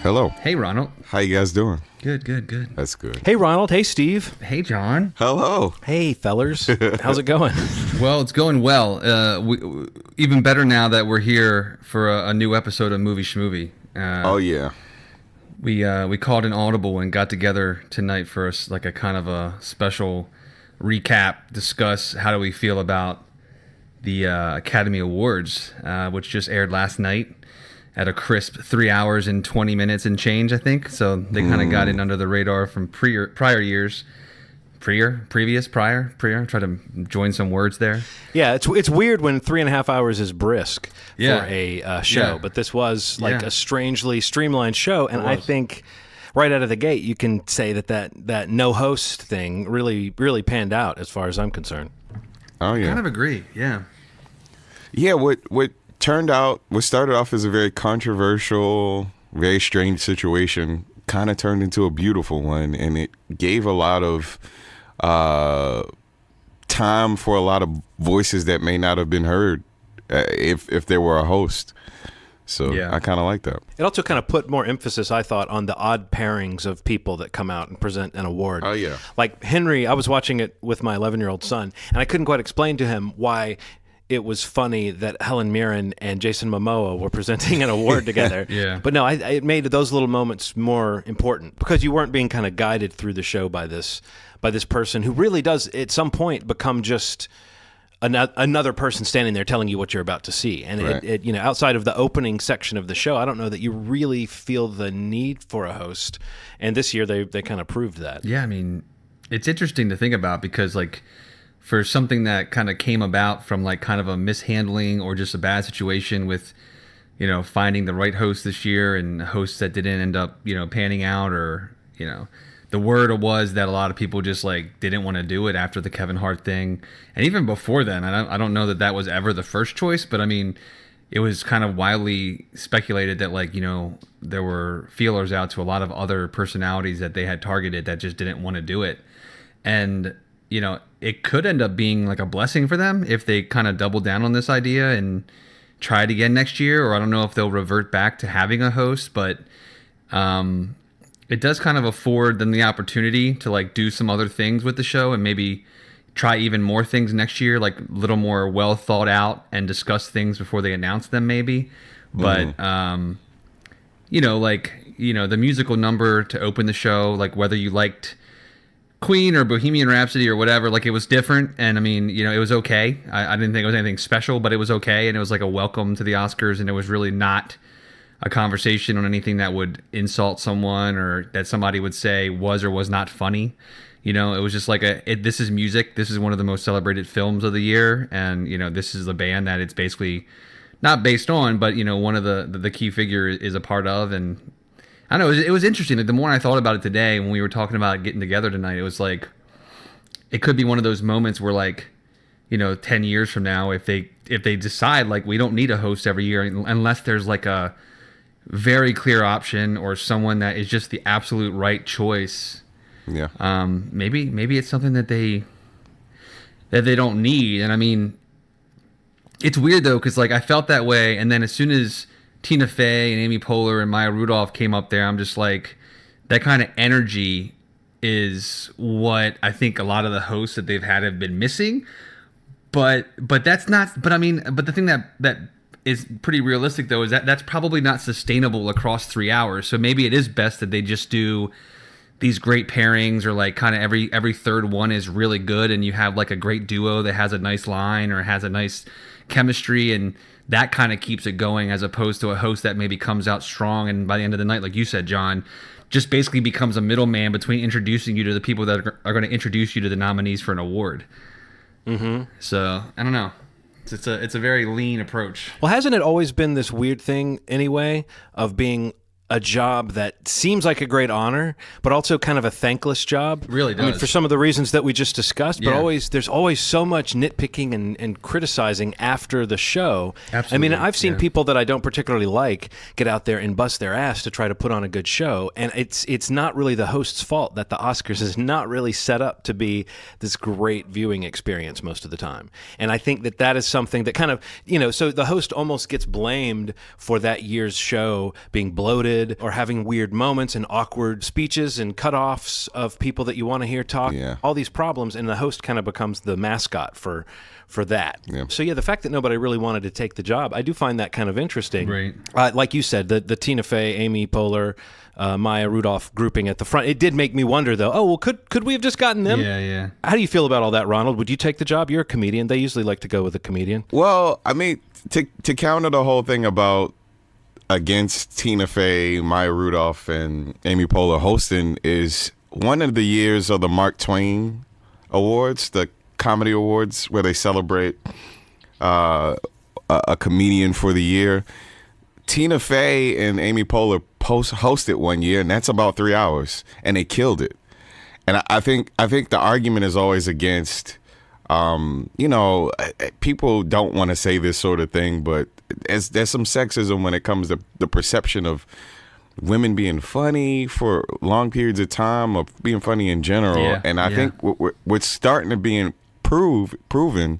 Hello. Hey, Ronald. How you guys doing? Good. That's good. Hey, Ronald. Hey, Steve. Hey, John. Hello. Hey, fellers. How's it going? Well, it's going well. Even better now that we're here for a new episode of Movie Schmovie. Oh, yeah. We called an audible and got together tonight for a kind of a special recap, discuss how do we feel about the Academy Awards, which just aired last night at a crisp 3 hours and 20 minutes and change, I think. So they kind of got in under the radar from prior years. Prior. Try to join some words there. Yeah, it's weird when 3.5 hours is brisk for a show, Yeah. but this was a strangely streamlined show, and I think right out of the gate you can say that no host thing really panned out as far as I'm concerned. Oh, yeah. Kind of agree, yeah. Yeah, what started off as a very controversial, very strange situation kind of turned into a beautiful one, and it gave a lot of time for a lot of voices that may not have been heard if there were a host. So yeah. I kind of like that. It also kind of put more emphasis, I thought, on the odd pairings of people that come out and present an award. Oh, yeah. Like Henry, I was watching it with my 11-year-old son, and I couldn't quite explain to him why it was funny that Helen Mirren and Jason Momoa were presenting an award together. Yeah. But no, it made those little moments more important because you weren't being kind of guided through the show by this person who really does at some point become just another person standing there telling you what you're about to see. And right. it outside of the opening section of the show, I don't know that you really feel the need for a host. And this year they kind of proved that. Yeah, I mean, it's interesting to think about because for something that kind of came about from kind of a mishandling or just a bad situation with, finding the right host this year and hosts that didn't end up, panning out or, the word was that a lot of people just didn't want to do it after the Kevin Hart thing. And even before then, I don't know that was ever the first choice, but I mean, it was kind of widely speculated that there were feelers out to a lot of other personalities that they had targeted that just didn't want to do it. And, it could end up being a blessing for them if they kind of double down on this idea and try it again next year, or I don't know if they'll revert back to having a host, but it does kind of afford them the opportunity to do some other things with the show and maybe try even more things next year, a little more well thought out and discuss things before they announce them maybe. But, the musical number to open the show, whether you liked Queen or Bohemian Rhapsody or whatever, it was different. And I mean, it was okay. I didn't think it was anything special, but it was okay. And it was a welcome to the Oscars. And it was really not a conversation on anything that would insult someone or that somebody would say was or was not funny. It was just this is music. This is one of the most celebrated films of the year. And, this is the band that it's basically not based on, but, one of the key figure is a part of. And I don't know, it was interesting. The more I thought about it today, when we were talking about getting together tonight, it was it could be one of those moments where 10 years from now, if they decide we don't need a host every year unless there's a very clear option or someone that is just the absolute right choice. Yeah. Maybe it's something that they don't need. And I mean, it's weird though, because I felt that way, and then as soon as Tina Fey and Amy Poehler and Maya Rudolph came up there, I'm just that kind of energy is what I think a lot of the hosts that they've had have been missing. But that's not. But I mean, the thing that is pretty realistic though is that's probably not sustainable across 3 hours. So maybe it is best that they just do these great pairings, or kind of every third one is really good, and you have a great duo that has a nice line or has a nice chemistry, and that kind of keeps it going, as opposed to a host that maybe comes out strong and by the end of the night, like you said, John, just basically becomes a middleman between introducing you to the people that are going to introduce you to the nominees for an award. Mm-hmm. So I don't know. It's a very lean approach. Well, hasn't it always been this weird thing anyway of being a job that seems like a great honor, but also kind of a thankless job? Really does. I mean, for some of the reasons that we just discussed, but Yeah. there's always so much nitpicking and criticizing after the show. Absolutely. I mean, I've seen Yeah. people that I don't particularly like get out there and bust their ass to try to put on a good show, and it's not really the host's fault that the Oscars is not really set up to be this great viewing experience most of the time. And I think that is something that kind of, so the host almost gets blamed for that year's show being bloated interrupted or having weird moments and awkward speeches and cutoffs of people that you want to hear talk. Yeah. All these problems, and the host kind of becomes the mascot for that. Yeah. So yeah, the fact that nobody really wanted to take the job, I do find that kind of interesting. Right. Like you said, the Tina Fey, Amy Poehler, Maya Rudolph grouping at the front. It did make me wonder, though. Oh well, could we have just gotten them? Yeah. How do you feel about all that, Ronald? Would you take the job? You're a comedian. They usually like to go with a comedian. Well, I mean, to counter the whole thing about against Tina Fey, Maya Rudolph, and Amy Poehler hosting is one of the years of the Mark Twain Awards, the comedy awards, where they celebrate a comedian for the year. Tina Fey and Amy Poehler hosted one year, and that's about 3 hours, and they killed it. And I think the argument is always against, people don't want to say this sort of thing, but there's some sexism when it comes to the perception of women being funny for long periods of time, or being funny in general. Yeah, and I think what's starting to be proven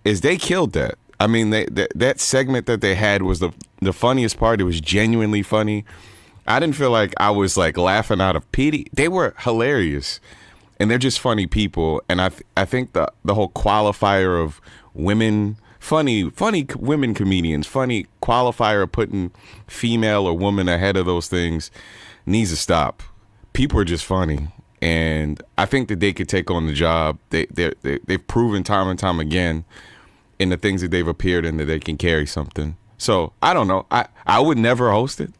is they killed that. I mean, that segment that they had was the funniest part. It was genuinely funny. I didn't feel like I was like laughing out of pity. They were hilarious, and they're just funny people. And I think the whole qualifier of women, funny women comedians, funny qualifier of putting female or woman ahead of those things needs to stop. People are just funny, and I think that they could take on the job. They've proven time and time again in the things that they've appeared in that they can carry something. So I don't know. I would never host it,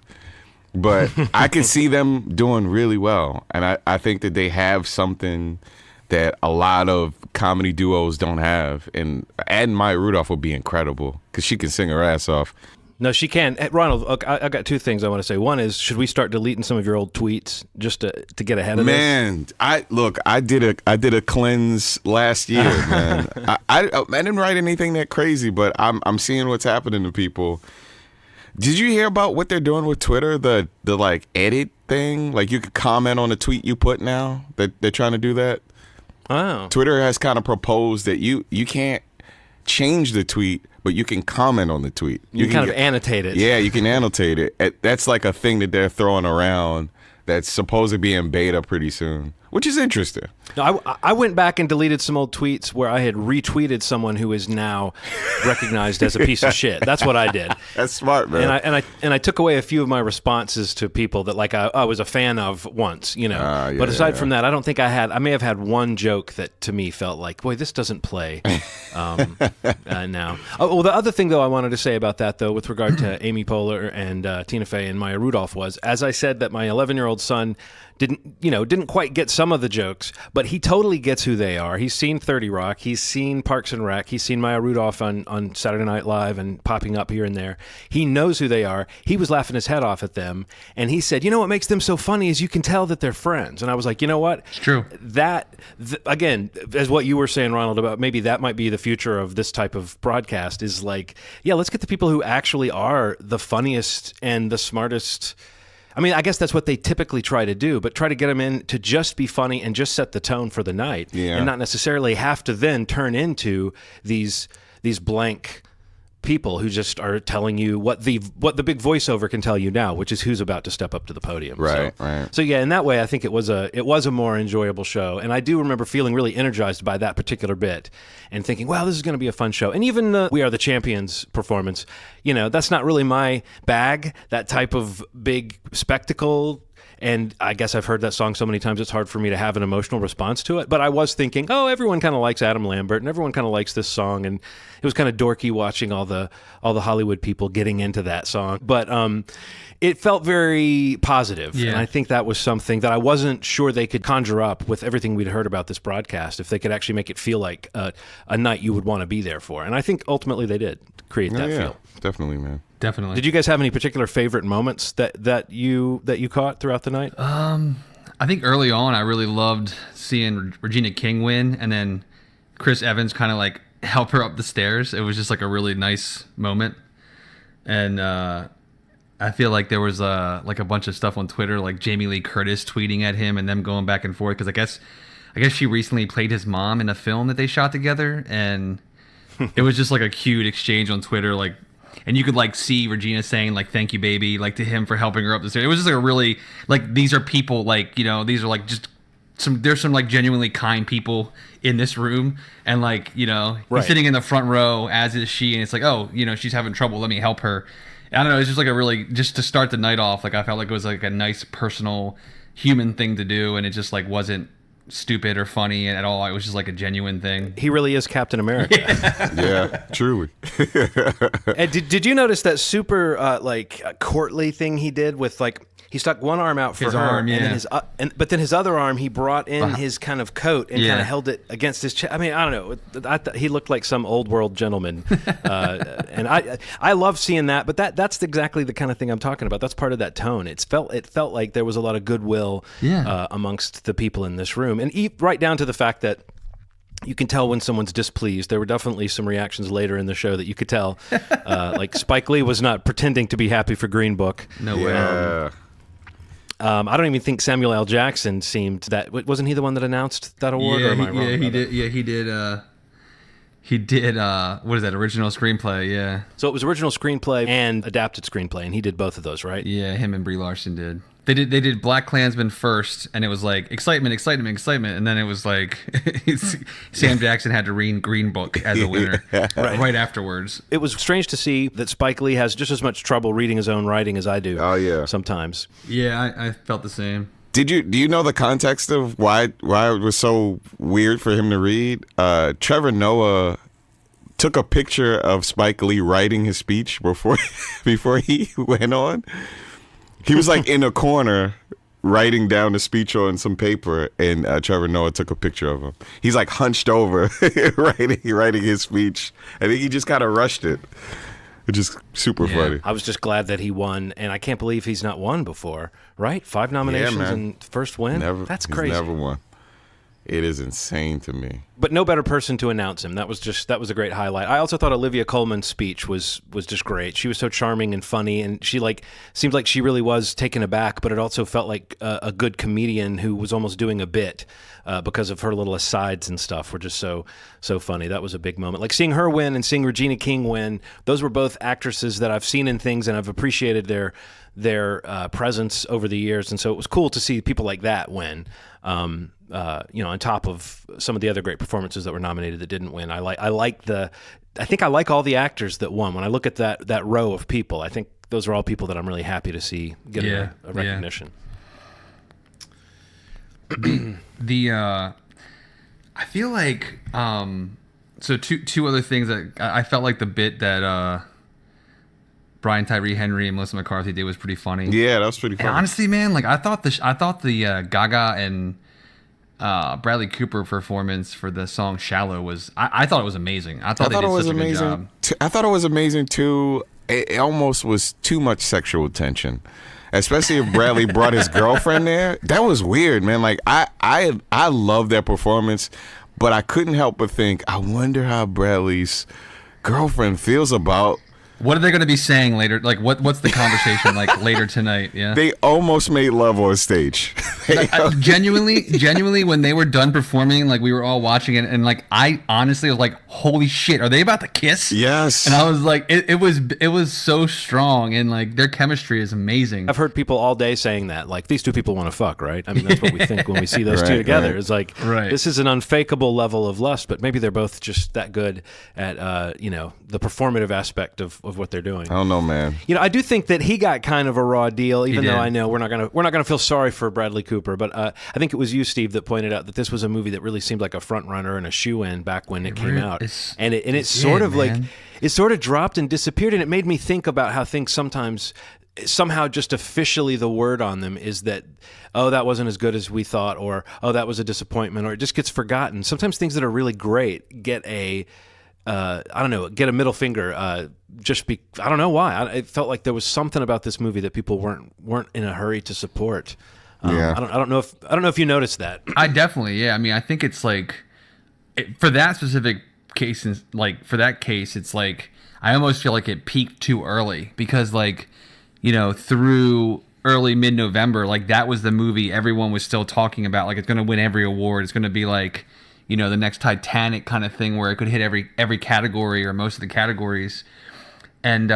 but I could see them doing really well. And I think that they have something that a lot of comedy duos don't have. And adding Maya Rudolph would be incredible because she can sing her ass off. No, she can. Ronald, look, I got two things I want to say. One is, should we start deleting some of your old tweets just to get ahead of this? Man, I did a cleanse last year, man. I didn't write anything that crazy, but I'm seeing what's happening to people. Did you hear about what they're doing with Twitter? The like edit thing, like you could comment on a tweet you put now. They're trying to do that. Oh, Twitter has kind of proposed that you can't change the tweet, but you can comment on the tweet. You can kind of annotate it. Yeah, you can annotate it. That's like a thing that they're throwing around that's supposed to be in beta pretty soon, which is interesting. No, I went back and deleted some old tweets where I had retweeted someone who is now recognized as a piece of shit. That's what I did. That's smart, man. And I took away a few of my responses to people that like I was a fan of once, Yeah, but aside from that, I don't think I may have had one joke that to me felt like, boy, this doesn't play now. Oh, well, the other thing though I wanted to say about that though, with regard to Amy Poehler and Tina Fey and Maya Rudolph, was, as I said, that my 11-year-old son didn't quite get some of the jokes, but he totally gets who they are. He's seen 30 Rock. He's seen Parks and Rec. He's seen Maya Rudolph on Saturday Night Live and popping up here and there. He knows who they are. He was laughing his head off at them, and he said, what makes them so funny is you can tell that they're friends. And I was like, you know what? It's true. Again, as what you were saying, Ronald, about maybe that might be the future of this type of broadcast, is like, let's get the people who actually are the funniest and the smartest. I mean, I guess that's what they typically try to do, but try to get them in to just be funny and just set the tone for the night, and not necessarily have to then turn into these blank people who just are telling you what the big voiceover can tell you now, which is who's about to step up to the podium. Right. So yeah, in that way, I think it was a more enjoyable show, and I do remember feeling really energized by that particular bit and thinking, wow, this is going to be a fun show. And even the We Are the Champions performance, that's not really my bag, that type of big spectacle. And I guess I've heard that song so many times it's hard for me to have an emotional response to it. But I was thinking, everyone kind of likes Adam Lambert and everyone kind of likes this song. And it was kind of dorky watching all the Hollywood people getting into that song. But it felt very positive. Yeah. And I think that was something that I wasn't sure they could conjure up with everything we'd heard about this broadcast, if they could actually make it feel like a night you would want to be there for. And I think ultimately they did create that feel. Definitely, man. Definitely. Did you guys have any particular favorite moments that you caught throughout the night? I think early on I really loved seeing Regina King win, and then Chris Evans kind of like help her up the stairs. It was just like a really nice moment. And I feel like there was like a bunch of stuff on Twitter, like Jamie Lee Curtis tweeting at him and them going back and forth, because I guess she recently played his mom in a film that they shot together, and it was just like a cute exchange on Twitter, like and you could like see Regina saying like "thank you, baby," like to him for helping her up the stairs. It was just like a really like these are people like these are like just there's some like genuinely kind people in this room, and like he's sitting in the front row, as is she, and it's like, oh, she's having trouble, let me help her. I don't know, it's just like a really, just to start the night off, like I felt like it was like a nice personal human thing to do, and it just like wasn't stupid or funny at all. It was just like a genuine thing. He really is Captain America. Yeah, truly. And did you notice that super courtly thing he did with like, he stuck one arm out for his her, arm, yeah. But then his other arm, he brought in his kind of coat and Yeah. kind of held it against his chest. I mean, I don't know. He looked like some old world gentleman, and I love seeing that. But that's exactly the kind of thing I'm talking about. That's part of that tone. It felt like there was a lot of goodwill amongst the people in this room, and right down to the fact that you can tell when someone's displeased. There were definitely some reactions later in the show that you could tell. Like Spike Lee was not pretending to be happy for Green Book. No way. Yeah. I don't even think Samuel L. Jackson seemed that. Wasn't he the one that announced that award? Or am I wrong? He did. Yeah, he did. He did. What is that? Original screenplay. Yeah. So it was original screenplay and adapted screenplay, and he did both of those, right? Yeah, him and Brie Larson did. They did Black Klansman first, and it was like excitement, and then it was like Sam Jackson had to read Green Book as a winner right afterwards. It was strange to see that Spike Lee has just as much trouble reading his own writing as I do. Oh yeah, sometimes. Yeah, I felt the same. Do you know the context of why it was so weird for him to read? Trevor Noah took a picture of Spike Lee writing his speech before he went on. He was like in a corner writing down the speech on some paper, and Trevor Noah took a picture of him. He's like hunched over writing his speech. I think he just kind of rushed it, which is super funny. I was just glad that he won, and I can't believe he's not won before, right? 5 nominations and first win? That's crazy. He's never won. It is insane to me. But no better person to announce him. That was a great highlight. I also thought Olivia Colman's speech was just great. She was so charming and funny, and she seemed like she really was taken aback, but it also felt like a good comedian who was almost doing a bit because of her little asides and stuff were just so funny. That was a big moment. Like seeing her win and seeing Regina King win, those were both actresses that I've seen in things, and I've appreciated their presence over the years, and so it was cool to see people like that win. On top of some of the other great performances that were nominated that didn't win. I think I like all the actors that won. When I look at that row of people, I think those are all people that I'm really happy to see get a recognition. I feel like so two other things that I felt like the bit that Brian Tyree Henry and Melissa McCarthy did was pretty funny. Yeah, that was pretty funny. And honestly, man, like I thought the Gaga and Bradley Cooper performance for the song "Shallow" was I thought it was amazing. I thought they did such a good job. I thought it was amazing too. It almost was too much sexual tension, especially if Bradley brought his girlfriend there. That was weird, man. Like I love that performance, but I couldn't help but think, I wonder how Bradley's girlfriend feels about. What are they going to be saying later? Like, what's the conversation like later tonight? Yeah, they almost made love on stage. Genuinely, when they were done performing, like we were all watching it, and like I honestly was like, "Holy shit, are they about to kiss?" Yes. And I was like, it was so strong, and like their chemistry is amazing. I've heard people all day saying that, like these two people want to fuck, right? I mean, that's what we think when we see those two together. Right. It's like this is an unfakeable level of lust, but maybe they're both just that good at the performative aspect of what they're doing. I don't know, man. I do think that he got kind of a raw deal, even though I know we're not gonna feel sorry for Bradley Cooper. But I think it was you, Steve, that pointed out that this was a movie that really seemed like a front runner and a shoe-in back when it came out, and it sort of like it sort of dropped and disappeared, and it made me think about how things sometimes. Somehow just officially the word on them is that, oh, that wasn't as good as we thought, or oh, that was a disappointment, or it just gets forgotten. Sometimes things that are really great get a middle finger. I don't know why. It felt like there was something about this movie that people weren't in a hurry to support. I don't know if you noticed that. I definitely, yeah. I mean, I think it's like for that specific case, it's like I almost feel like it peaked too early because like. Through early mid-November, like that was the movie everyone was still talking about. Like it's going to win every award. It's going to be like, the next Titanic kind of thing where it could hit every category or most of the categories. And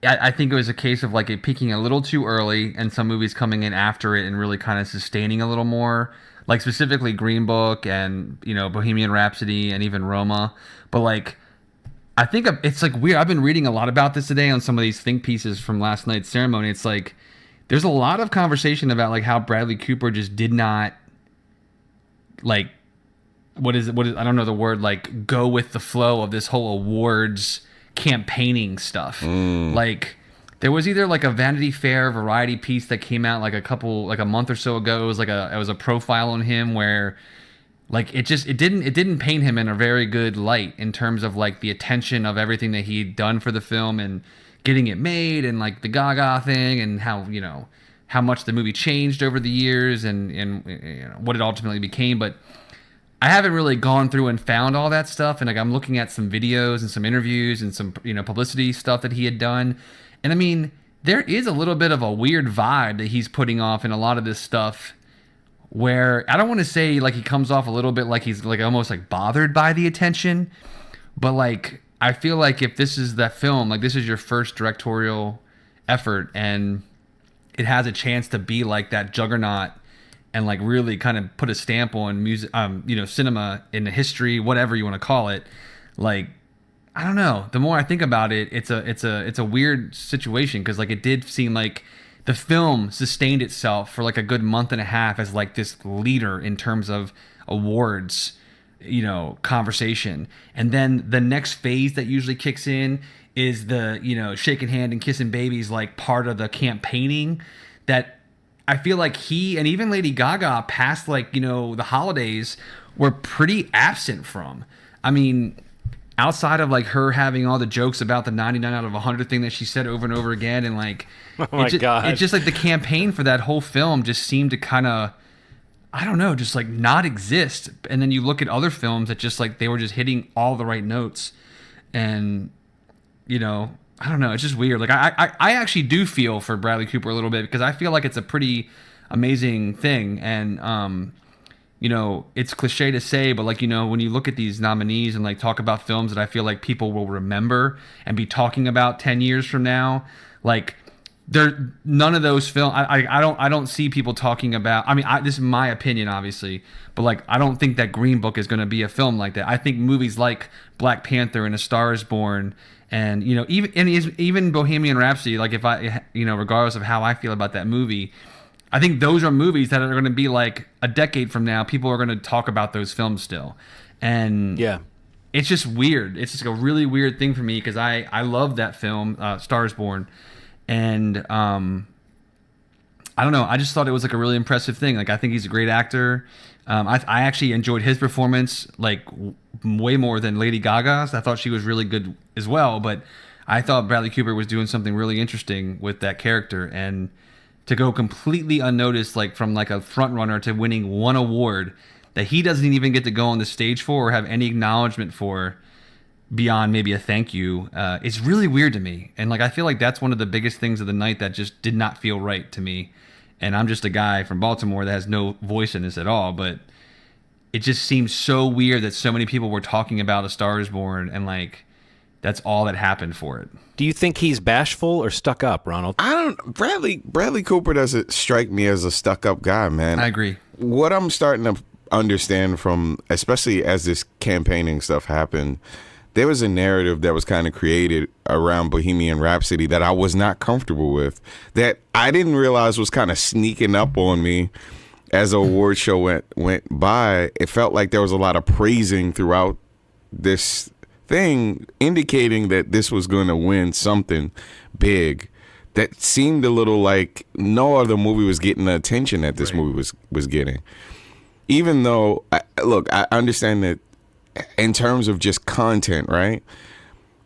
I think it was a case of like it peaking a little too early and some movies coming in after it and really kind of sustaining a little more, like specifically Green Book and, you know, Bohemian Rhapsody and even Roma. But like, I think it's like weird. I've been reading a lot about this today on some of these think pieces from last night's ceremony. It's like there's a lot of conversation about like how Bradley Cooper just did not like what is I don't know the word, like go with the flow of this whole awards campaigning stuff. Like there was either like a Vanity Fair variety piece that came out like a month or so ago. It was a profile on him where like it didn't paint him in a very good light in terms of like the attention of everything that he'd done for the film and getting it made and like the Gaga thing and how, you know, how much the movie changed over the years and you know, what it ultimately became. But I haven't really gone through and found all that stuff. And like I'm looking at some videos and some interviews and some, you know, publicity stuff that he had done. And I mean, there is a little bit of a weird vibe that he's putting off in a lot of this stuff where I don't want to say like he comes off a little bit like he's like almost like bothered by the attention. But like, I feel like if this is that film, like this is your first directorial effort and it has a chance to be like that juggernaut and like really kind of put a stamp on music, you know, cinema in the history, whatever you want to call it. Like, I don't know. The more I think about it, it's a weird situation because like it did seem like the film sustained itself for like a good month and a half as like this leader in terms of awards, you know, conversation. And then the next phase that usually kicks in is the, you know, shaking hand and kissing babies, like part of the campaigning that I feel like he and even Lady Gaga past like, you know, the holidays were pretty absent from. I mean, outside of like her having all the jokes about the 99 out of 100 thing that she said over and over again. And like, oh my God, it's just like the campaign for that whole film just seemed to kind of, I don't know, just like not exist. And then you look at other films that just like, they were just hitting all the right notes and, you know, I don't know. It's just weird. Like I actually do feel for Bradley Cooper a little bit because I feel like it's a pretty amazing thing. And, you know, it's cliche to say, but like, you know, when you look at these nominees and like talk about films that I feel like people will remember and be talking about 10 years from now, like none of those films, I don't see people talking about, I mean, this is my opinion, obviously, but like, I don't think that Green Book is going to be a film like that. I think movies like Black Panther and A Star is Born and, you know, even Bohemian Rhapsody, like if I, you know, regardless of how I feel about that movie, I think those are movies that are going to be like a decade from now, people are going to talk about those films still. And yeah, it's just weird. It's just a really weird thing for me because I love that film, Star is Born. And I don't know. I just thought it was like a really impressive thing. Like I think he's a great actor. I actually enjoyed his performance like way more than Lady Gaga's. I thought she was really good as well, but I thought Bradley Cooper was doing something really interesting with that character. And to go completely unnoticed, like from like a front runner to winning one award that he doesn't even get to go on the stage for or have any acknowledgement for beyond maybe a thank you, it's really weird to me. And like I feel like that's one of the biggest things of the night that just did not feel right to me. And I'm just a guy from Baltimore that has no voice in this at all, but it just seems so weird that so many people were talking about A Star is Born and like that's all that happened for it. Do you think he's bashful or stuck up, Ronald? Bradley Cooper doesn't strike me as a stuck up guy, man. I agree. What I'm starting to understand from, especially as this campaigning stuff happened, there was a narrative that was kind of created around Bohemian Rhapsody that I was not comfortable with, that I didn't realize was kind of sneaking up on me as the award show went by. It felt like there was a lot of praising throughout this thing, indicating that this was going to win something big. That seemed a little like no other movie was getting the attention that this movie was getting. Even though, I understand that in terms of just content, right?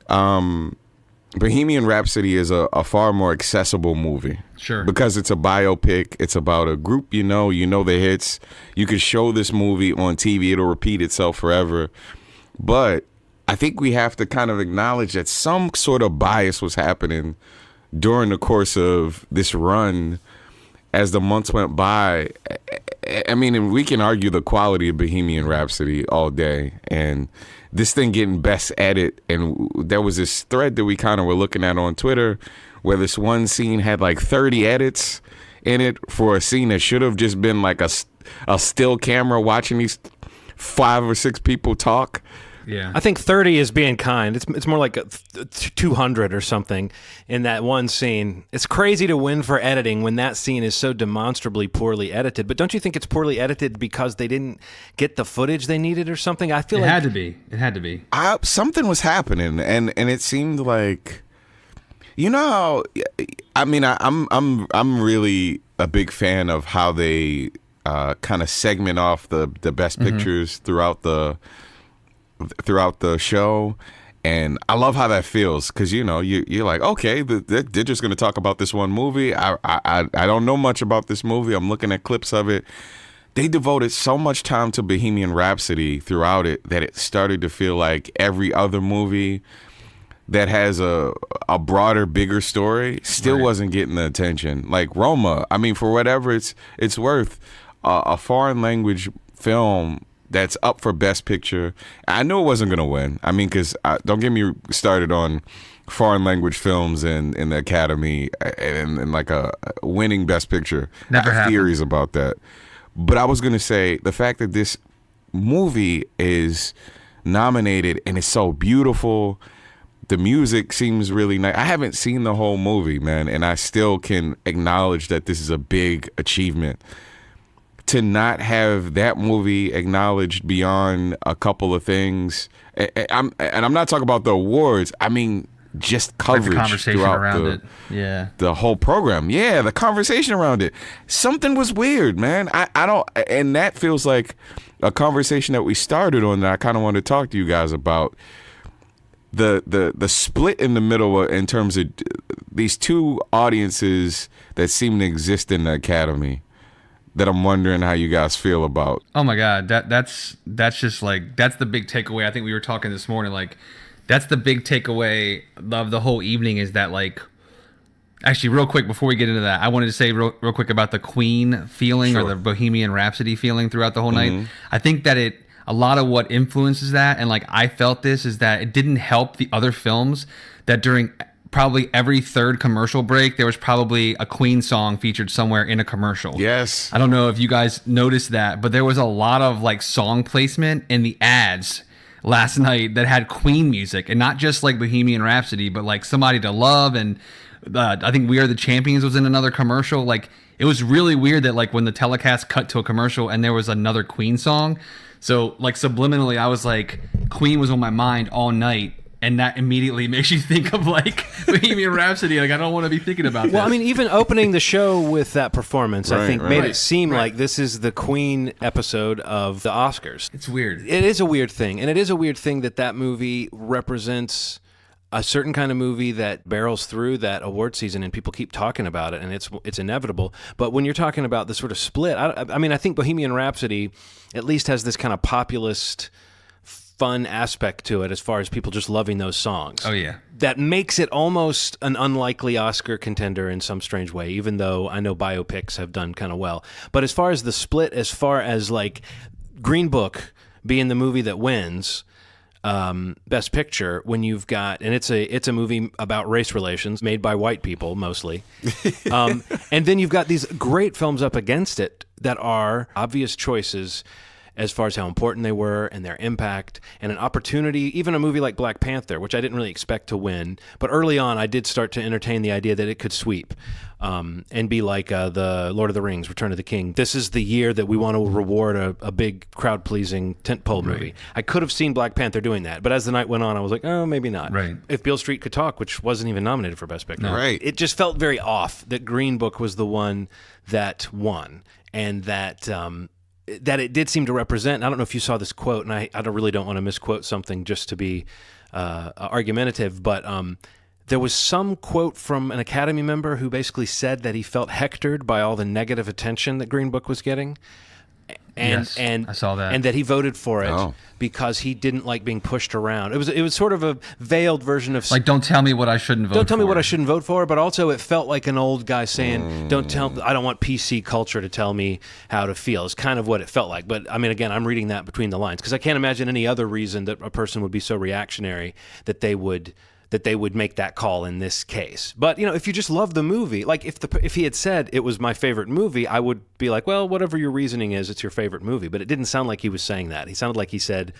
Bohemian Rhapsody is a far more accessible movie. Sure. Because it's a biopic. It's about a group, you know the hits. You could show this movie on TV. It'll repeat itself forever. But I think we have to kind of acknowledge that some sort of bias was happening during the course of this run as the months went by. I mean, and we can argue the quality of Bohemian Rhapsody all day, and this thing getting best edit. And there was this thread that we kind of were looking at on Twitter where this one scene had like 30 edits in it for a scene that should have just been like a still camera watching these 5 or 6 people talk. Yeah, I think 30 is being kind. It's more like 200 or something in that one scene. It's crazy to win for editing when that scene is so demonstrably poorly edited. But don't you think it's poorly edited because they didn't get the footage they needed or something? I feel it like had to be. It had to be. Something was happening, and it seemed like, I mean, I'm really a big fan of how they kind of segment off the best pictures throughout the show, and I love how that feels because you're like, okay, they're just going to talk about this one movie. I don't know much about this movie. I'm looking at clips of it. They devoted so much time to Bohemian Rhapsody throughout it that it started to feel like every other movie that has a broader, bigger story still wasn't getting the attention. Like Roma, I mean, for whatever it's worth, a foreign language film that's up for Best Picture. I knew it wasn't going to win. I mean, because don't get me started on foreign language films in the Academy and like a winning Best Picture. Never I have happened. theories about that. But I was going to say the fact that this movie is nominated and it's so beautiful. The music seems really nice. I haven't seen the whole movie, man, and I still can acknowledge that this is a big achievement. To not have that movie acknowledged beyond a couple of things, I'm not talking about the awards. I mean, just coverage Like the conversation throughout around it. Yeah. the whole program. Yeah, the conversation around it. Something was weird, man. I don't, and that feels like a conversation that we started on that I kind of wanted to talk to you guys about. The split in the middle in terms of these two audiences that seem to exist in the Academy, that I'm wondering how you guys feel about. Oh my God, that's just like, that's the big takeaway. I think we were talking this morning, like that's the big takeaway of the whole evening is that, like, actually real quick before we get into that, I wanted to say real quick about the Queen feeling or the Bohemian Rhapsody feeling throughout the whole night. I think that a lot of what influences that, and like I felt this, is that it didn't help the other films that during probably every third commercial break, there was probably a Queen song featured somewhere in a commercial. Yes. I don't know if you guys noticed that, but there was a lot of like song placement in the ads last night that had Queen music, and not just like Bohemian Rhapsody, but like Somebody to Love, and I think We Are the Champions was in another commercial. Like, it was really weird that like when the telecast cut to a commercial and there was another Queen song. So like subliminally, I was like, Queen was on my mind all night. And that immediately makes you think of like Bohemian Rhapsody. Like, I don't want to be thinking about this. Well, I mean, even opening the show with that performance, I think, made Right. it seem like this is the Queen episode of the Oscars. It's weird. It is a weird thing. And it is a weird thing that movie represents a certain kind of movie that barrels through that award season and people keep talking about it, and it's inevitable. But when you're talking about the sort of split, I mean, I think Bohemian Rhapsody at least has this kind of populist fun aspect to it as far as people just loving those songs. Oh, yeah. That makes it almost an unlikely Oscar contender in some strange way, even though I know biopics have done kind of well. But as far as the split, as far as like Green Book being the movie that wins Best Picture, when you've got, and it's a movie about race relations made by white people mostly, and then you've got these great films up against it that are obvious choices as far as how important they were and their impact and an opportunity, even a movie like Black Panther, which I didn't really expect to win. But early on, I did start to entertain the idea that it could sweep and be like the Lord of the Rings, Return of the King. This is the year that we want to reward a big crowd-pleasing tentpole movie. Right. I could have seen Black Panther doing that, but as the night went on, I was like, oh, maybe not. Right. If Beale Street Could Talk, which wasn't even nominated for Best Picture. No. Right. It just felt very off that Green Book was the one that won, and that it did seem to represent. I don't know if you saw this quote, and I really don't want to misquote something just to be argumentative, but there was some quote from an Academy member who basically said that he felt hectored by all the negative attention that Green Book was getting. And Yes, and I saw that. and that he voted for it Oh. because he didn't like being pushed around. It was sort of a veiled version of Like, don't tell me what I shouldn't vote for. don't tell me what I shouldn't vote for, but also it felt like an old guy saying, I don't want PC culture to tell me how to feel. It's kind of what it felt like. But I mean, again, I'm reading that between the lines because I can't imagine any other reason that a person would be so reactionary that they would make that call in this case. But, if you just love the movie, like if he had said it was my favorite movie, I would be like, well, whatever your reasoning is, it's your favorite movie. But it didn't sound like he was saying that. He sounded like he said,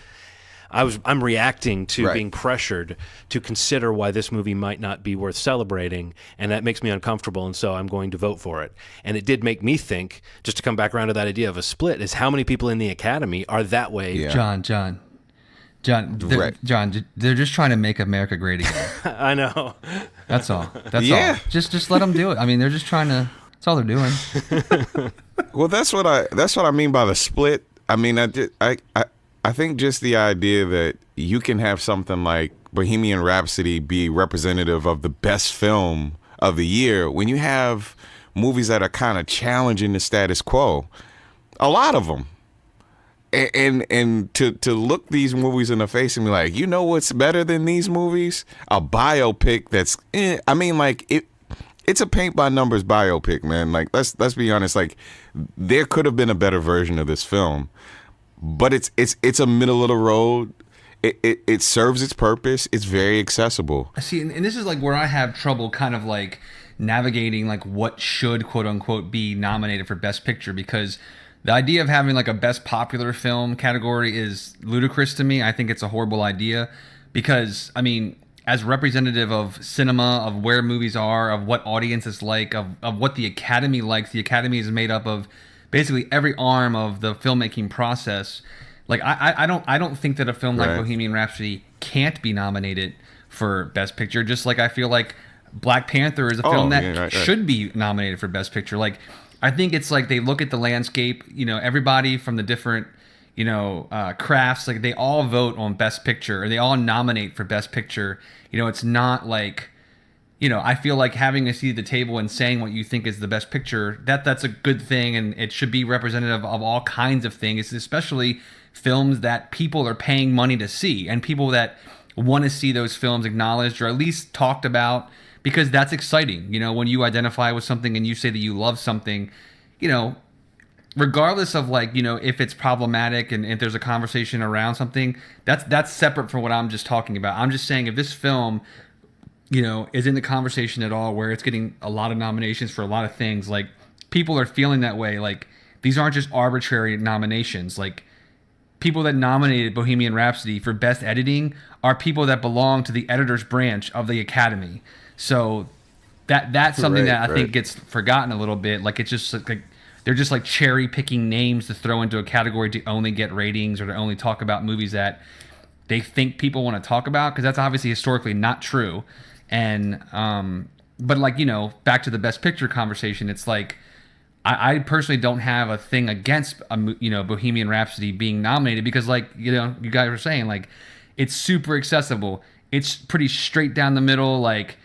I'm reacting to Right. being pressured to consider why this movie might not be worth celebrating, and that makes me uncomfortable, and so I'm going to vote for it. And it did make me think, just to come back around to that idea of a split, is how many people in the Academy are that way. Yeah. John, Right. they're just trying to make America great again. I know. That's all. That's Yeah. all. Just let them do it. I mean, they're just trying to. That's all they're doing. Well, that's what I mean by the split. I mean, I think just the idea that you can have something like Bohemian Rhapsody be representative of the best film of the year when you have movies that are kind of challenging the status quo. A lot of them. And to look these movies in the face and be like, you know what's better than these movies? A biopic that's, I mean, like it's a paint by numbers biopic, man. Like let's be honest. Like there could have been a better version of this film, but it's a middle of the road. It serves its purpose. It's very accessible. See, and this is like where I have trouble kind of like navigating like what should quote unquote be nominated for Best Picture, because the idea of having like a best popular film category is ludicrous to me. I think it's a horrible idea because, I mean, as representative of cinema, of where movies are, of what audiences like, of what the Academy likes, the Academy is made up of basically every arm of the filmmaking process. Like, I don't think that a film like Right. Bohemian Rhapsody can't be nominated for Best Picture, just like I feel like Black Panther is a film that right. should be nominated for Best Picture. Like, I think it's like they look at the landscape, everybody from the different, crafts, like they all vote on Best Picture or they all nominate for Best Picture. It's not like, I feel like having a seat at the table and saying what you think is the best picture, that's a good thing. And it should be representative of all kinds of things, especially films that people are paying money to see and people that want to see those films acknowledged or at least talked about. Because that's exciting, when you identify with something and you say that you love something, regardless of like, if it's problematic and if there's a conversation around something, that's separate from what I'm just talking about. I'm just saying if this film, is in the conversation at all where it's getting a lot of nominations for a lot of things, like people are feeling that way. Like these aren't just arbitrary nominations. Like people that nominated Bohemian Rhapsody for Best Editing are people that belong to the editor's branch of the Academy. So that's something that I think gets forgotten a little bit. Like it's just like they're just like cherry picking names to throw into a category to only get ratings or to only talk about movies that they think people want to talk about, because that's obviously historically not true. And but like back to the Best Picture conversation, it's like I personally don't have a thing against Bohemian Rhapsody being nominated because like you guys were saying, like it's super accessible. It's pretty straight down the middle, like.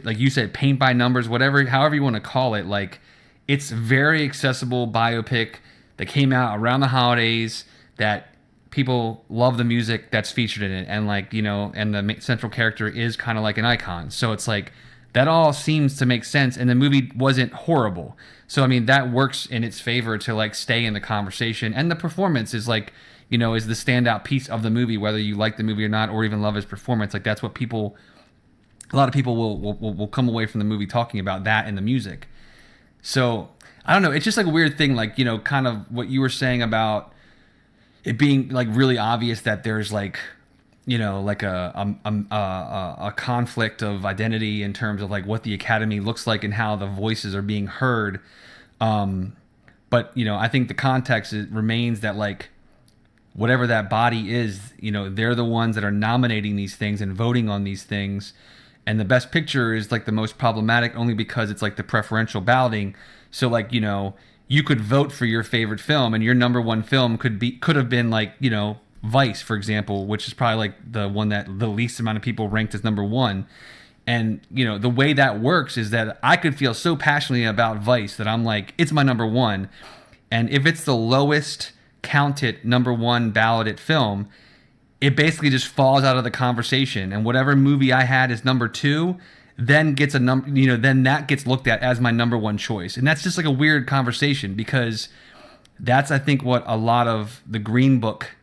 Like you said, paint by numbers, however you want to call it. Like, it's very accessible biopic that came out around the holidays that people love the music that's featured in it. And like, and the central character is kind of like an icon. So it's like, that all seems to make sense. And the movie wasn't horrible. So, I mean, that works in its favor to like stay in the conversation. And the performance is like, is the standout piece of the movie, whether you like the movie or not, or even love his performance. Like that's what a lot of people will come away from the movie talking about that and the music. So I don't know. It's just like a weird thing, like, kind of what you were saying about it being like really obvious that there's like, like a conflict of identity in terms of like what the Academy looks like and how the voices are being heard. But, I think the context remains that like whatever that body is, they're the ones that are nominating these things and voting on these things. And the Best Picture is like the most problematic only because it's like the preferential balloting. So like, you could vote for your favorite film and your number one film could have been like, Vice, for example, which is probably like the one that the least amount of people ranked as number one. And, the way that works is that I could feel so passionately about Vice that I'm like, it's my number one. And if it's the lowest counted number one balloted film, it basically just falls out of the conversation. And whatever movie I had as number 2 then gets a number, then that gets looked at as my number 1 choice. And that's just like a weird conversation, because that's, I think, what a lot of the Green Book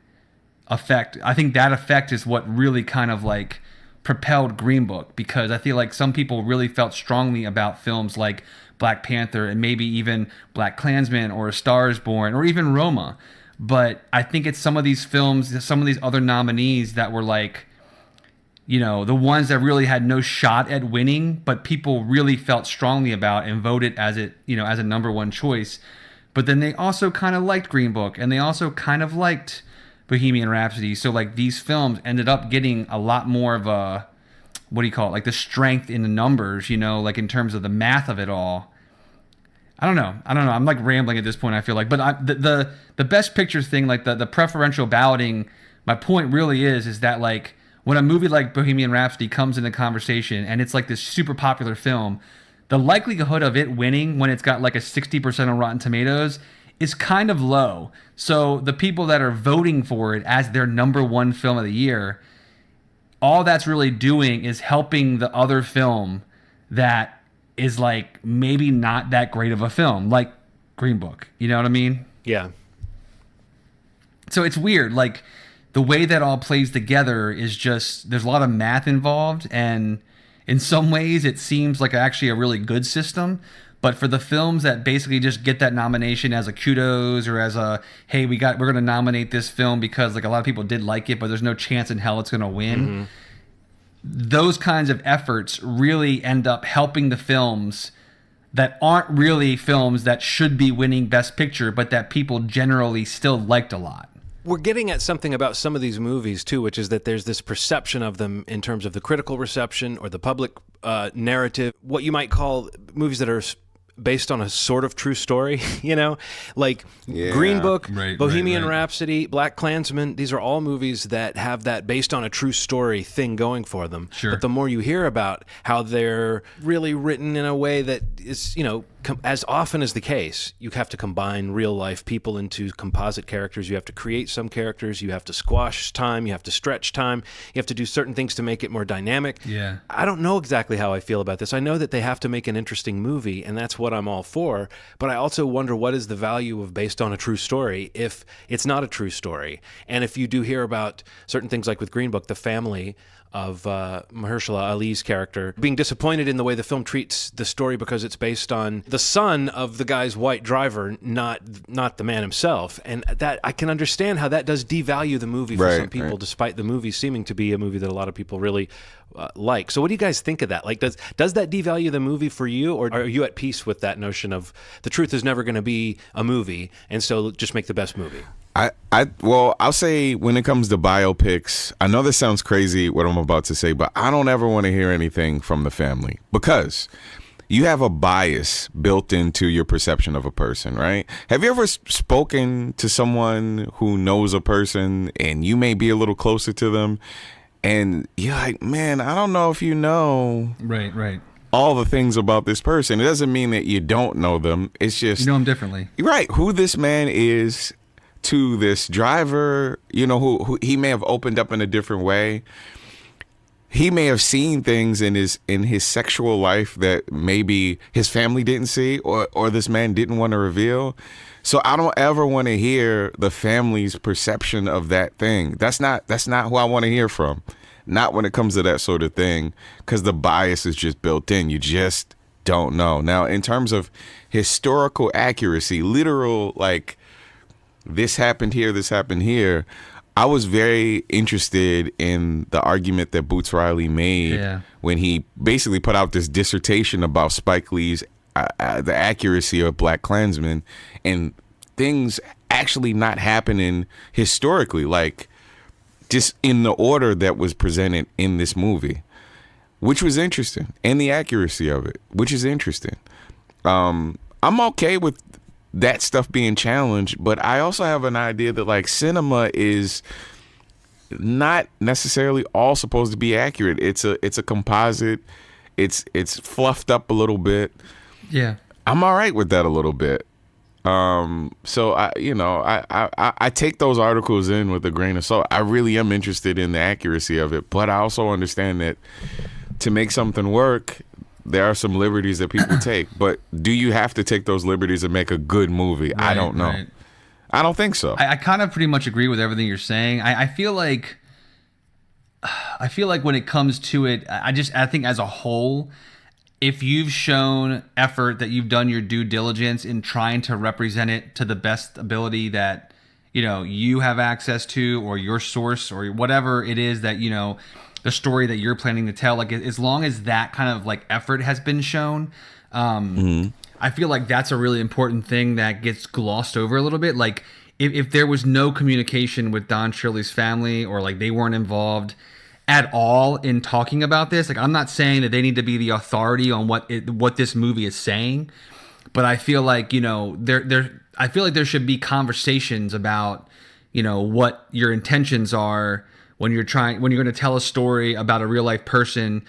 effect, I think that effect is what really kind of like propelled Green Book, because I feel like some people really felt strongly about films like Black Panther and maybe even Black Klansman or A Star is Born or even Roma. But I think it's some of these films, some of these other nominees that were like, the ones that really had no shot at winning, but people really felt strongly about and voted as it, as a number 1 choice. But then they also kind of liked Green Book, and they also kind of liked Bohemian Rhapsody. So like these films ended up getting a lot more of a, what do you call it? Like the strength in the numbers, like in terms of the math of it all. I don't know. I'm like rambling at this point, I feel like. But the best picture thing, like the preferential balloting, my point really is that like when a movie like Bohemian Rhapsody comes into conversation and it's like this super popular film, the likelihood of it winning when it's got like a 60% on Rotten Tomatoes is kind of low. So the people that are voting for it as their number 1 film of the year, all that's really doing is helping the other film that is like maybe not that great of a film, like Green Book. You know what I mean? Yeah. So it's weird. Like the way that all plays together is just, there's a lot of math involved, and in some ways it seems like actually a really good system. But for the films that basically just get that nomination as a kudos or as a, hey, we're going to nominate this film because like a lot of people did like it, but there's no chance in hell it's going to win. Mm-hmm. Those kinds of efforts really end up helping the films that aren't really films that should be winning Best Picture, but that people generally still liked a lot. We're getting at something about some of these movies, too, which is that there's this perception of them in terms of the critical reception or the public narrative, what you might call movies that are based on a sort of true story, like Green Book, Bohemian Rhapsody, Black Klansman. These are all movies that have that based on a true story thing going for them. Sure. But the more you hear about how they're really written in a way that is, as often is the case, you have to combine real life people into composite characters. You have to create some characters. You have to squash time. You have to stretch time. You have to do certain things to make it more dynamic. Yeah. I don't know exactly how I feel about this. I know that they have to make an interesting movie, and that's what I'm all for. But I also wonder, what is the value of based on a true story if it's not a true story? And if you do hear about certain things like with Green Book, the family of Mahershala Ali's character being disappointed in the way the film treats the story because it's based on the son of the guy's white driver, not the man himself. And that I can understand how that does devalue the movie for some people, despite the movie seeming to be a movie that a lot of people really like. So what do you guys think of that? Like, does that devalue the movie for you, or are you at peace with that notion of the truth is never going to be a movie, and so just make the best movie? Well, I'll say when it comes to biopics, I know this sounds crazy what I'm about to say, but I don't ever want to hear anything from the family, because you have a bias built into your perception of a person, right? Have you ever spoken to someone who knows a person and you may be a little closer to them, and you're like, man, I don't know if you know all the things about this person. It doesn't mean that you don't know them. It's just you know them differently, right? Who this man is to this driver, who he may have opened up in a different way. He may have seen things in his sexual life that maybe his family didn't see, or this man didn't want to reveal. So I don't ever want to hear the family's perception of that thing. That's not who I want to hear from. Not when it comes to that sort of thing, because the bias is just built in. You just don't know. Now, in terms of historical accuracy, literal, like, this happened here, I was very interested in the argument that Boots Riley made when he basically put out this dissertation about Spike Lee's the accuracy of Black Klansman and things actually not happening historically, like just in the order that was presented in this movie, which was interesting, and the accuracy of it, which is interesting. I'm okay with that stuff being challenged, but I also have an idea that like cinema is not necessarily all supposed to be accurate. It's a composite. It's fluffed up a little bit. Yeah. I'm all right with that a little bit. So I take those articles in with a grain of salt. I really am interested in the accuracy of it, but I also understand that to make something work, there are some liberties that people take. But do you have to take those liberties and make a good movie? I don't know. Right. I don't think so. I kind of pretty much agree with everything you're saying. I feel like when it comes to it, I think as a whole, if you've shown effort, that you've done your due diligence in trying to represent it to the best ability that, you have access to, or your source, or whatever it is that, the story that you're planning to tell, like as long as that kind of like effort has been shown, I feel like that's a really important thing that gets glossed over a little bit. Like if there was no communication with Don Shirley's family, or like they weren't involved at all in talking about this, like I'm not saying that they need to be the authority on what this movie is saying, but I feel like I feel like there should be conversations about what your intentions are when you're going to tell a story about a real life person,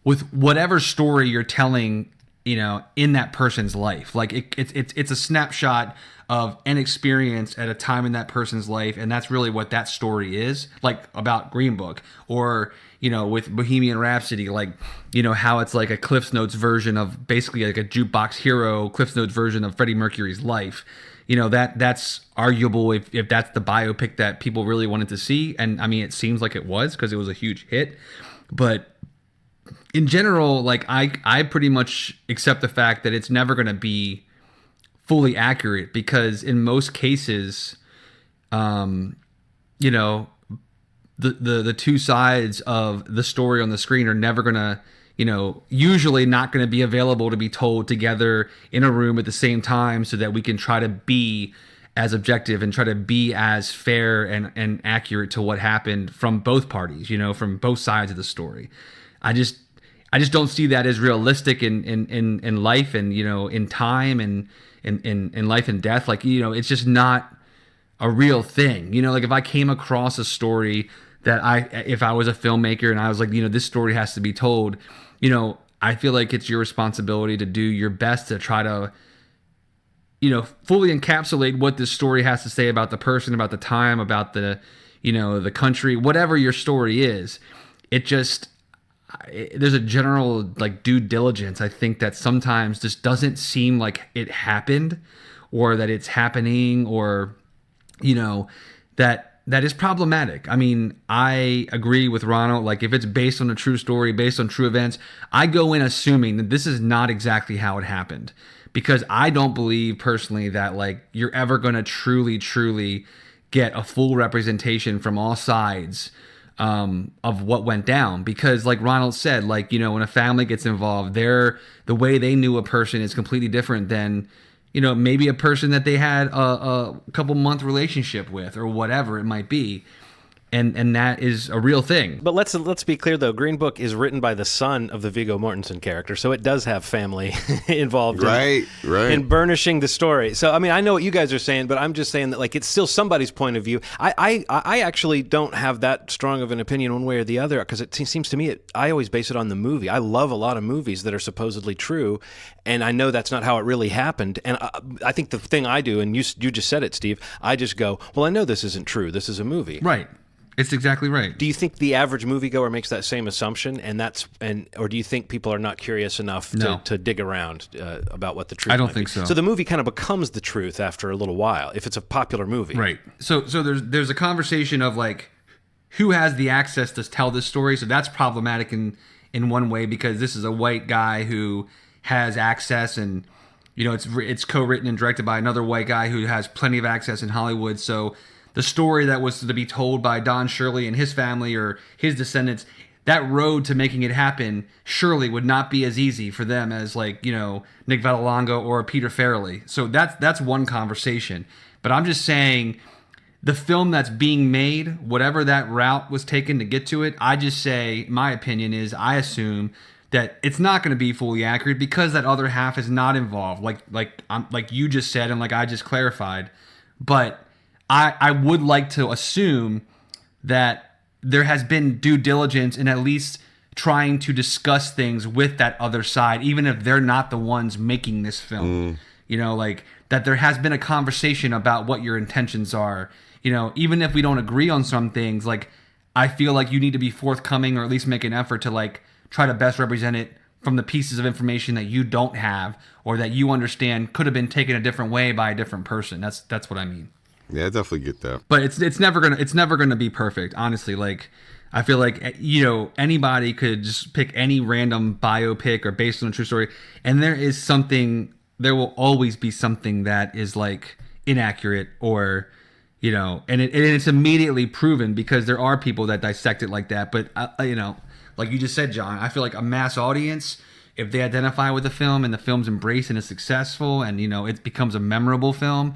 with whatever story you're telling, in that person's life. Like it's a snapshot of an experience at a time in that person's life, and that's really what that story is. Like about Green Book, or with Bohemian Rhapsody, like how it's like a Cliff's Notes version of, basically like a jukebox hero Cliff's Notes version of Freddie Mercury's life. That's arguable if that's the biopic that people really wanted to see, and I mean it seems like it was, because it was a huge hit. But in general, like I pretty much accept the fact that it's never going to be fully accurate, because in most cases, the two sides of the story on the screen are never going to, usually not going to be available to be told together in a room at the same time, so that we can try to be as objective and try to be as fair and accurate to what happened from both parties, from both sides of the story. I just don't see that as realistic in life, and in time, and in life and death. Like it's just not a real thing. Like if I came across a story that if I was a filmmaker and I was like, this story has to be told, I feel like it's your responsibility to do your best to try to fully encapsulate what this story has to say about the person, about the time, about the the country, whatever your story is. There's a general like due diligence, I think, that sometimes just doesn't seem like it happened, or that it's happening, or that is problematic. I mean, I agree with Ronald. Like if it's based on a true story, based on true events, I go in assuming that this is not exactly how it happened, because I don't believe personally that like you're ever going to truly get a full representation from all sides of what went down. Because like Ronald said, like, when a family gets involved, the way they knew a person is completely different than, maybe a person that they had a couple month relationship with, or whatever it might be. And that is a real thing. But let's be clear, though. Green Book is written by the son of the Viggo Mortensen character, so it does have family involved in burnishing the story. So, I mean, I know what you guys are saying, but I'm just saying that, like, it's still somebody's point of view. I actually don't have that strong of an opinion one way or the other, because it seems to me I always base it on the movie. I love a lot of movies that are supposedly true, and I know that's not how it really happened. And I think the thing I do, and you just said it, Steve, I just go, well, I know this isn't true. This is a movie. Right. It's exactly right. Do you think the average moviegoer makes that same assumption, or do you think people are not curious enough to dig around about what the truth? I don't think so. So the movie kind of becomes the truth after a little while, if it's a popular movie, right? So there's a conversation of like who has the access to tell this story. So that's problematic in one way, because this is a white guy who has access, and it's co-written and directed by another white guy who has plenty of access in Hollywood. So the story that was to be told by Don Shirley and his family or his descendants, that road to making it happen surely would not be as easy for them as like, Nick Vallelonga or Peter Farrelly. So that's one conversation. But I'm just saying the film that's being made, whatever that route was taken to get to it, I just say, my opinion is, I assume that it's not going to be fully accurate because that other half is not involved, like you just said and like I just clarified. But I would like to assume that there has been due diligence in at least trying to discuss things with that other side, even if they're not the ones making this film. You know, like that there has been a conversation about what your intentions are. You know, even if we don't agree on some things, like I feel like you need to be forthcoming or at least make an effort to like try to best represent it from the pieces of information that you don't have or that you understand could have been taken a different way by a different person. That's what I mean. Yeah, I definitely get that. But it's never gonna be perfect, honestly. Like I feel like, you know, anybody could just pick any random biopic or based on a true story, and there will always be something that is like inaccurate or, you know, and it's immediately proven because there are people that dissect it like that. But you know, like you just said, John, I feel like a mass audience, if they identify with the film and the film's embraced and is successful and, you know, it becomes a memorable film,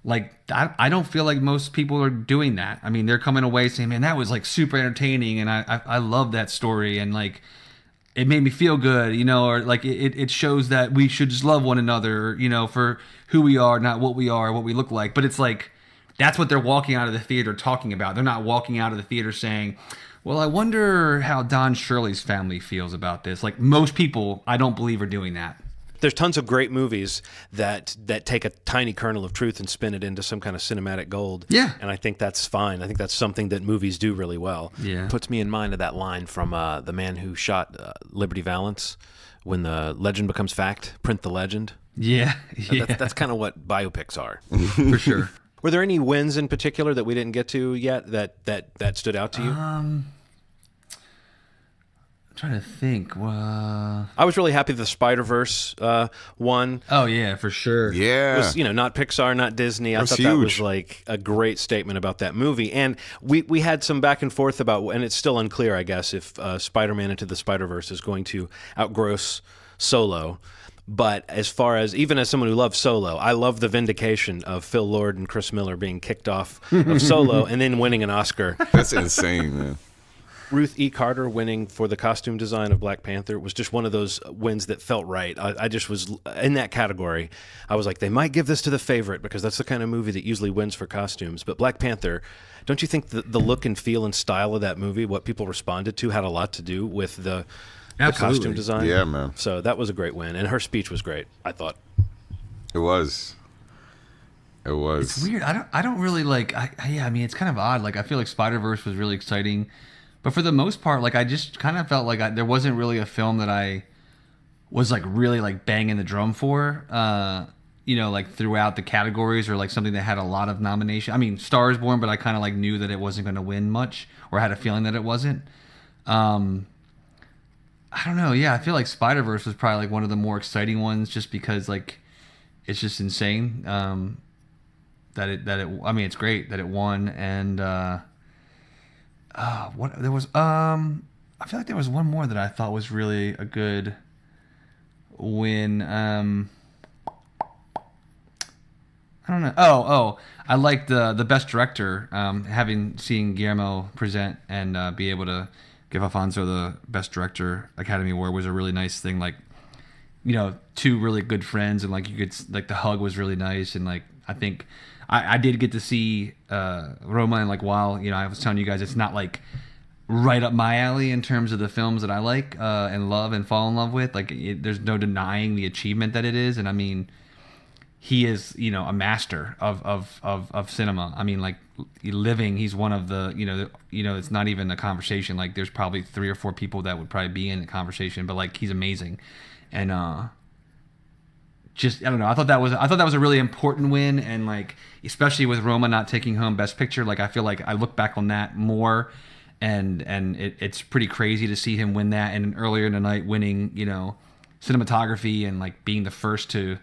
like I don't feel like most people are doing that. I mean, they're coming away saying, man, that was like super entertaining and I love that story and like it made me feel good, you know, or like it shows that we should just love one another, you know, for who we are, not what we are, what we look like. But it's like, that's what they're walking out of the theater talking about. They're not walking out of the theater saying, well, I wonder how Don Shirley's family feels about this. Like most people, I don't believe are doing that. There's tons of great movies that take a tiny kernel of truth and spin it into some kind of cinematic gold. Yeah. And I think that's fine. I think that's something that movies do really well. Yeah. Puts me in mind of that line from the man who shot Liberty Valance, when the legend becomes fact, print the legend. Yeah. That's kind of what biopics are. For sure. Were there any wins in particular that we didn't get to yet that stood out to you? I'm trying to think. I was really happy the Spider-Verse won. Oh yeah, for sure. Yeah. It was, you know, not Pixar, not Disney. I thought huge. that was like a great statement about that movie. And we had some back and forth about, and it's still unclear, I guess, if Spider-Man Into the Spider-Verse is going to outgross Solo. But as far as, even as someone who loves Solo, I love the vindication of Phil Lord and Chris Miller being kicked off of Solo and then winning an Oscar. That's insane, man. Ruth E. Carter winning for the costume design of Black Panther was just one of those wins that felt right. I just was in that category. I was like, they might give this to The Favorite because that's the kind of movie that usually wins for costumes. But Black Panther, don't you think the look and feel and style of that movie, what people responded to, had a lot to do with the costume design? Yeah, man. So that was a great win. And her speech was great, I thought. It was. It's weird. I don't really like. I mean, it's kind of odd. Like I feel like Spider-Verse was really exciting. But for the most part, like I just kind of felt like there wasn't really a film that I was like really like banging the drum for, you know, like throughout the categories or like something that had a lot of nomination. I mean, Star is Born, but I kind of like knew that it wasn't going to win much or had a feeling that it wasn't. I don't know. Yeah, I feel like Spider-Verse was probably like one of the more exciting ones just because like it's just insane that it. I mean, it's great that it won and. What there was I feel like there was one more that I thought was really a good win. I don't know. Oh, I liked the best director. Having seen Guillermo present and be able to give Alfonso the best director Academy Award was a really nice thing. Like, you know, two really good friends and like you could like the hug was really nice and like I think. I did get to see Roma, and like while you know I was telling you guys it's not like right up my alley in terms of the films that I like and love and fall in love with. Like there's no denying the achievement that it is, and I mean he is a master of cinema. I mean like living, he's one of the it's not even a conversation. Like there's probably 3 or 4 people that would probably be in the conversation, but like he's amazing, and just I don't know. I thought that was a really important win, and like especially with Roma not taking home Best Picture, like I feel like I look back on that more, and it's pretty crazy to see him win that, and earlier in the night winning cinematography and like being the first to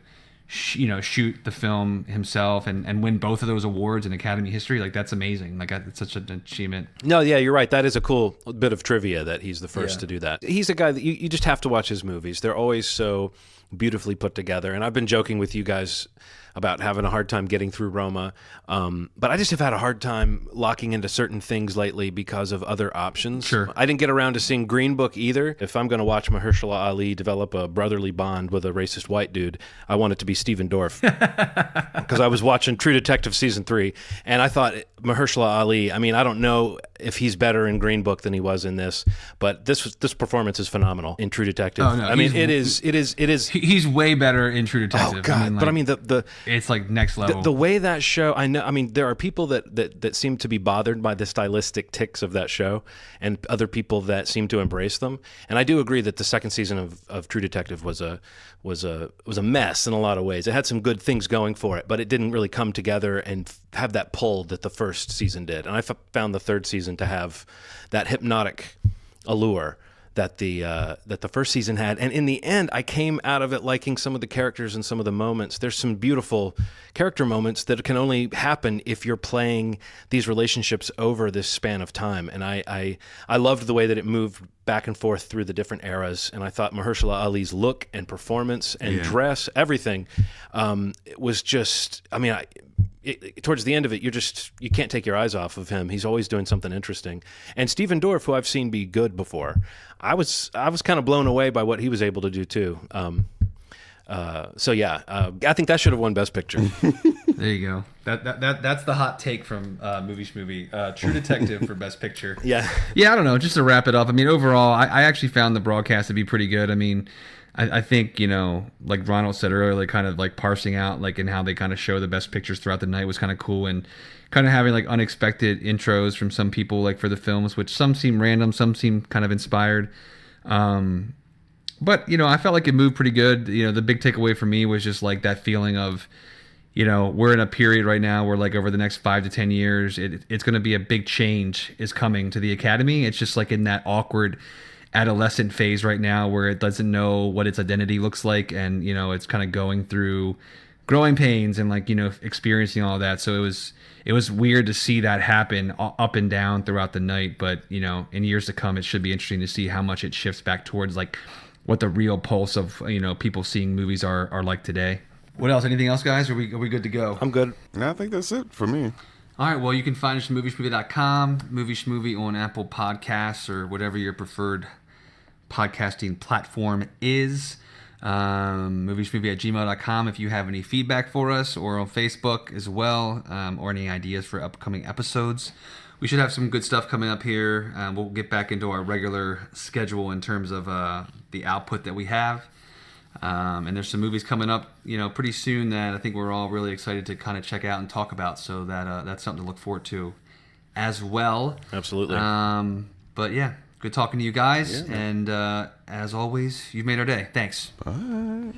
shoot the film himself and win both of those awards in Academy history. Like that's amazing. Like it's such an achievement. No, yeah, you're right. That is a cool bit of trivia that he's the first to do that. He's a guy that you just have to watch his movies. They're always so beautifully put together. And I've been joking with you guys about having a hard time getting through Roma. But I just have had a hard time locking into certain things lately because of other options. Sure. I didn't get around to seeing Green Book either. If I'm going to watch Mahershala Ali develop a brotherly bond with a racist white dude, I want it to be Stephen Dorff. Because I was watching True Detective Season 3, and I thought Mahershala Ali, I mean, I don't know if he's better in Green Book than he was in this. But this performance is phenomenal in True Detective. Oh, no, I mean, it is. He's way better in True Detective. Oh God! But I mean, it's like next level. The way that show, I know. I mean, there are people that seem to be bothered by the stylistic tics of that show, and other people that seem to embrace them. And I do agree that the second season of True Detective was a mess in a lot of ways. It had some good things going for it, but it didn't really come together and have that pull that the first season did. And I found the third season to have that hypnotic allure that the first season had. And in the end, I came out of it liking some of the characters and some of the moments. There's some beautiful character moments that can only happen if you're playing these relationships over this span of time. And I loved the way that it moved back and forth through the different eras. And I thought Mahershala Ali's look and performance and dress, everything, it was just, I mean, towards the end of it, you can't take your eyes off of him. He's always doing something interesting. And Stephen Dorff, who I've seen be good before, I was kind of blown away by what he was able to do too. I think that should have won Best Picture. There you go. That's the hot take from Movie Schmovie. True Detective for Best Picture. Yeah. Yeah, I don't know. Just to wrap it up, I mean, overall, I actually found the broadcast to be pretty good. I mean, I think, like Ronald said earlier, like kind of like parsing out like and how they kind of show the best pictures throughout the night was kind of cool, and kind of having like unexpected intros from some people like for the films, which some seem random, some seem kind of inspired. But, I felt like it moved pretty good. The big takeaway for me was just like that feeling of, we're in a period right now where like over the next 5 to 10 years, it's going to be a big change is coming to the Academy. It's just like in that awkward adolescent phase right now where it doesn't know what its identity looks like, and it's kind of going through growing pains and like experiencing all that. So it was weird to see that happen up and down throughout the night, but in years to come it should be interesting to see how much it shifts back towards like what the real pulse of people seeing movies are like today. What else? Anything else, guys? Are we good to go? I'm good. No, I think that's it for me. All right, well, you can find us at movieschmovie.com, Movie Schmovie on Apple Podcasts or whatever your preferred podcasting platform is. Movieschmovie@gmail.com if you have any feedback for us, or on Facebook as well, or any ideas for upcoming episodes. We should have some good stuff coming up here. We'll get back into our regular schedule in terms of the output that we have. And there's some movies coming up, pretty soon that I think we're all really excited to kind of check out and talk about. So that's something to look forward to as well. Absolutely. But yeah, good talking to you guys. Yeah. And as always, you've made our day. Thanks. Bye.